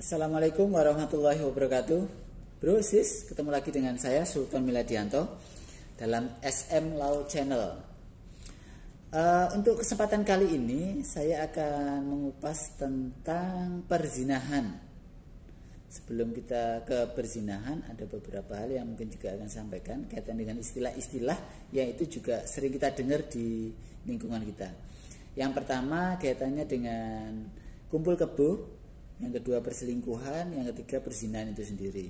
Assalamualaikum warahmatullahi wabarakatuh. Bro, sis, ketemu lagi dengan saya Sultan Miladianto dalam SM Law Channel. Untuk kesempatan kali ini saya akan mengupas tentang perzinahan. Sebelum kita ke perzinahan, ada beberapa hal yang mungkin juga akan sampaikan kaitan dengan istilah-istilah yang itu juga sering kita dengar di lingkungan kita. Yang pertama kaitannya dengan kumpul kebo, yang kedua perselingkuhan, yang ketiga perzinahan itu sendiri.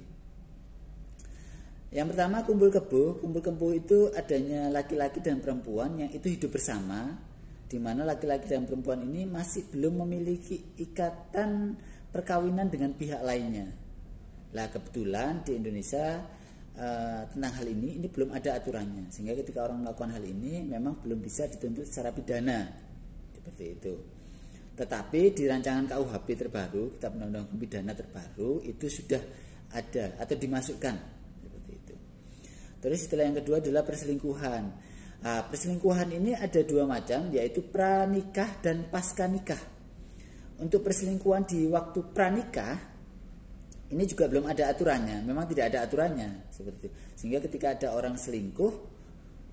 Yang pertama kumpul kebo itu adanya laki-laki dan perempuan yang itu hidup bersama, di mana laki-laki dan perempuan ini masih belum memiliki ikatan perkawinan dengan pihak lainnya. Lah kebetulan di Indonesia tentang hal ini belum ada aturannya, sehingga ketika orang melakukan hal ini memang belum bisa dituntut secara pidana seperti itu. Tetapi di rancangan KUHP terbaru, Kitab Undang-Undang Hukum Pidana terbaru, itu sudah ada atau dimasukkan seperti itu. Terus istilah yang kedua adalah perselingkuhan. Perselingkuhan ini ada dua macam, yaitu pranikah dan pasca nikah. Untuk perselingkuhan di waktu pranikah ini juga belum ada aturannya, memang tidak ada aturannya seperti itu. Sehingga ketika ada orang selingkuh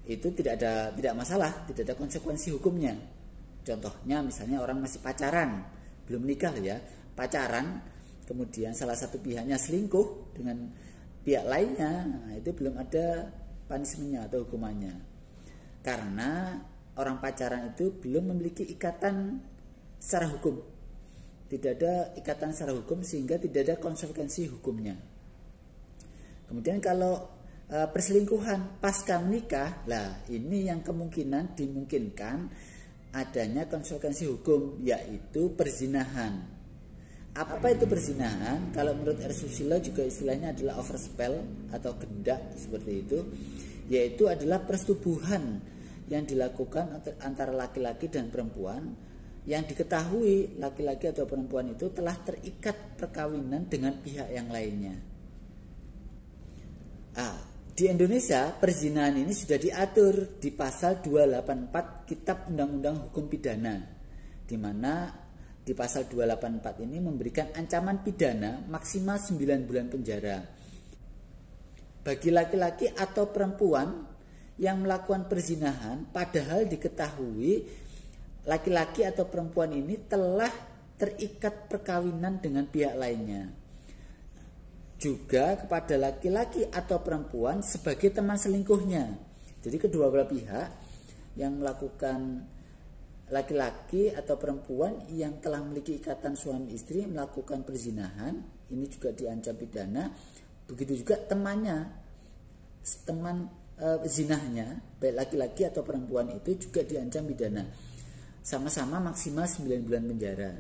itu tidak masalah, tidak ada konsekuensi hukumnya. Contohnya misalnya orang masih pacaran, belum menikah ya, pacaran, kemudian salah satu pihaknya selingkuh dengan pihak lainnya, itu belum ada punishment-nya atau hukumannya. Karena orang pacaran itu belum memiliki ikatan secara hukum. Tidak ada ikatan secara hukum sehingga tidak ada konsekuensi hukumnya. Kemudian kalau perselingkuhan pasca menikah, lah ini yang kemungkinan dimungkinkan adanya konsekuensi hukum, yaitu perzinahan. Apa itu perzinahan? Kalau menurut R. Susilo juga istilahnya adalah overspell atau gendak seperti itu, yaitu adalah persetubuhan yang dilakukan antara laki-laki dan perempuan yang diketahui laki-laki atau perempuan itu telah terikat perkawinan dengan pihak yang lainnya. Di Indonesia perzinahan ini sudah diatur di pasal 284 Kitab Undang-Undang Hukum Pidana, di mana di pasal 284 ini memberikan ancaman pidana maksimal 9 bulan penjara bagi laki-laki atau perempuan yang melakukan perzinahan padahal diketahui laki-laki atau perempuan ini telah terikat perkawinan dengan pihak lainnya. Juga kepada laki-laki atau perempuan sebagai teman selingkuhnya. Jadi kedua belah pihak yang melakukan, laki-laki atau perempuan yang telah memiliki ikatan suami istri melakukan perzinahan, ini juga diancam pidana. Begitu juga temannya, teman zinahnya, baik laki-laki atau perempuan itu juga diancam pidana. Sama-sama maksimal 9 bulan penjara.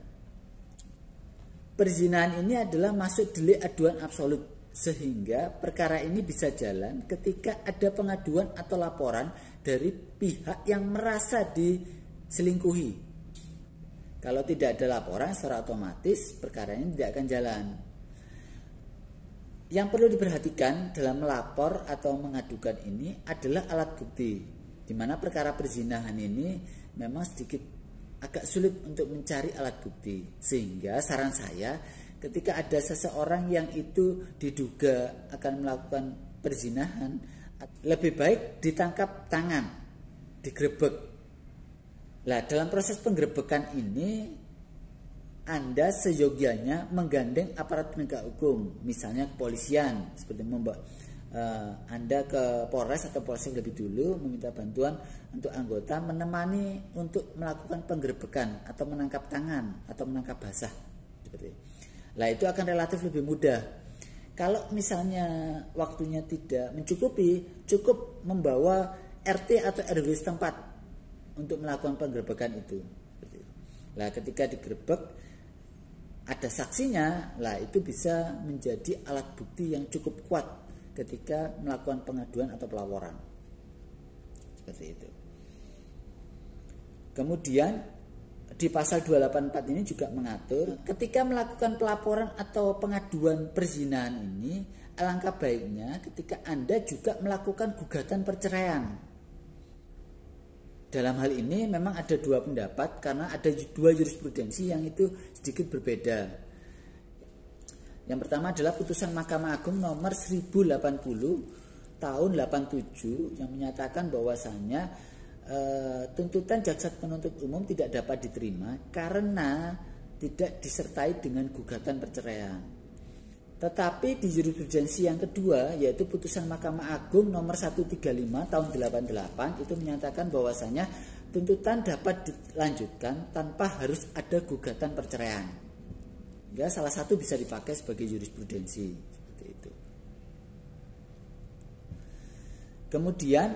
Perzinahan ini adalah masuk delik aduan absolut, sehingga perkara ini bisa jalan ketika ada pengaduan atau laporan dari pihak yang merasa diselingkuhi. Kalau tidak ada laporan, secara otomatis perkara ini tidak akan jalan. Yang perlu diperhatikan dalam melapor atau mengadukan ini adalah alat bukti, di mana perkara perzinahan ini memang sedikit agak sulit untuk mencari alat bukti, sehingga saran saya ketika ada seseorang yang itu diduga akan melakukan perzinahan, lebih baik ditangkap tangan, digerebek. Lah dalam proses penggerebekan ini Anda seyogianya menggandeng aparat penegak hukum, misalnya kepolisian, seperti Anda ke Polres atau Polsek lebih dulu meminta bantuan untuk anggota menemani untuk melakukan penggerebekan atau menangkap tangan atau menangkap basah seperti itu. Lah itu akan relatif lebih mudah. Kalau misalnya waktunya tidak mencukupi, cukup membawa RT atau RW setempat untuk melakukan penggerebekan itu. Lah ketika digerebek ada saksinya, lah itu bisa menjadi alat bukti yang cukup kuat ketika melakukan pengaduan atau pelaporan seperti itu. Kemudian di pasal 284 ini juga mengatur ketika melakukan pelaporan atau pengaduan perzinahan ini, alangkah baiknya ketika Anda juga melakukan gugatan perceraian. Dalam hal ini memang ada dua pendapat karena ada dua jurisprudensi yang itu sedikit berbeda. Yang pertama adalah putusan Mahkamah Agung nomor 1080 tahun 87 yang menyatakan bahwasannya tuntutan jaksa penuntut umum tidak dapat diterima karena tidak disertai dengan gugatan perceraian. Tetapi di jurisprudensi yang kedua, yaitu putusan Mahkamah Agung nomor 135 tahun 88 itu menyatakan bahwasannya tuntutan dapat dilanjutkan tanpa harus ada gugatan perceraian. Ya, salah satu bisa dipakai sebagai jurisprudensi seperti itu. Kemudian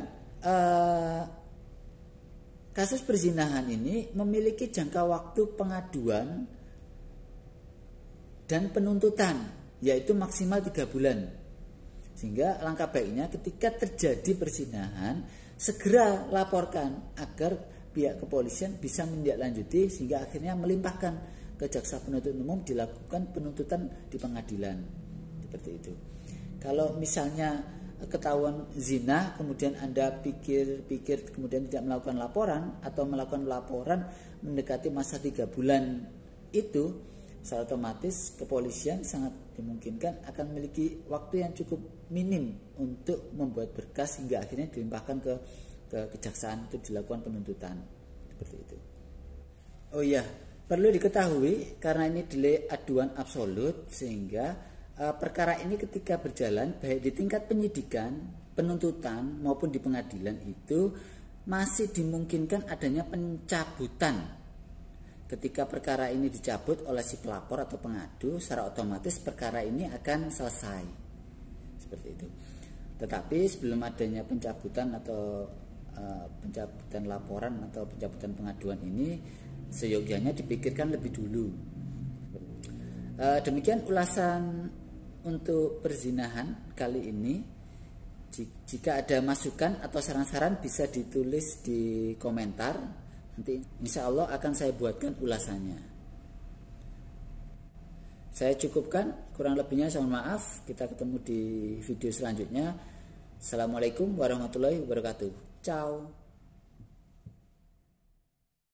kasus perzinahan ini memiliki jangka waktu pengaduan dan penuntutan, yaitu maksimal 3 bulan. Sehingga langkah baiknya ketika terjadi perzinahan segera laporkan agar pihak kepolisian bisa menindaklanjuti sehingga akhirnya melimpahkan ke jaksa penuntut umum dilakukan penuntutan di pengadilan seperti itu. Kalau misalnya ketahuan zina kemudian Anda pikir kemudian tidak melakukan laporan atau melakukan laporan mendekati masa 3 bulan itu, secara otomatis kepolisian sangat dimungkinkan akan memiliki waktu yang cukup minim untuk membuat berkas hingga akhirnya dilimpahkan ke kejaksaan untuk dilakukan penuntutan seperti itu. Oh iya, perlu diketahui karena ini delay aduan absolut sehingga perkara ini ketika berjalan baik di tingkat penyidikan, penuntutan maupun di pengadilan itu masih dimungkinkan adanya pencabutan. Ketika perkara ini dicabut oleh si pelapor atau pengadu, secara otomatis perkara ini akan selesai. Seperti itu. Tetapi sebelum adanya pencabutan atau pencabutan laporan atau pencabutan pengaduan ini, seyogyanya dipikirkan lebih dulu. Demikian ulasan untuk perzinahan kali ini. Jika ada masukan atau saran-saran bisa ditulis di komentar. Nanti insya Allah akan saya buatkan ulasannya. Saya cukupkan, kurang lebihnya saya mohon maaf. Kita ketemu di video selanjutnya. Assalamualaikum warahmatullahi wabarakatuh. Ciao.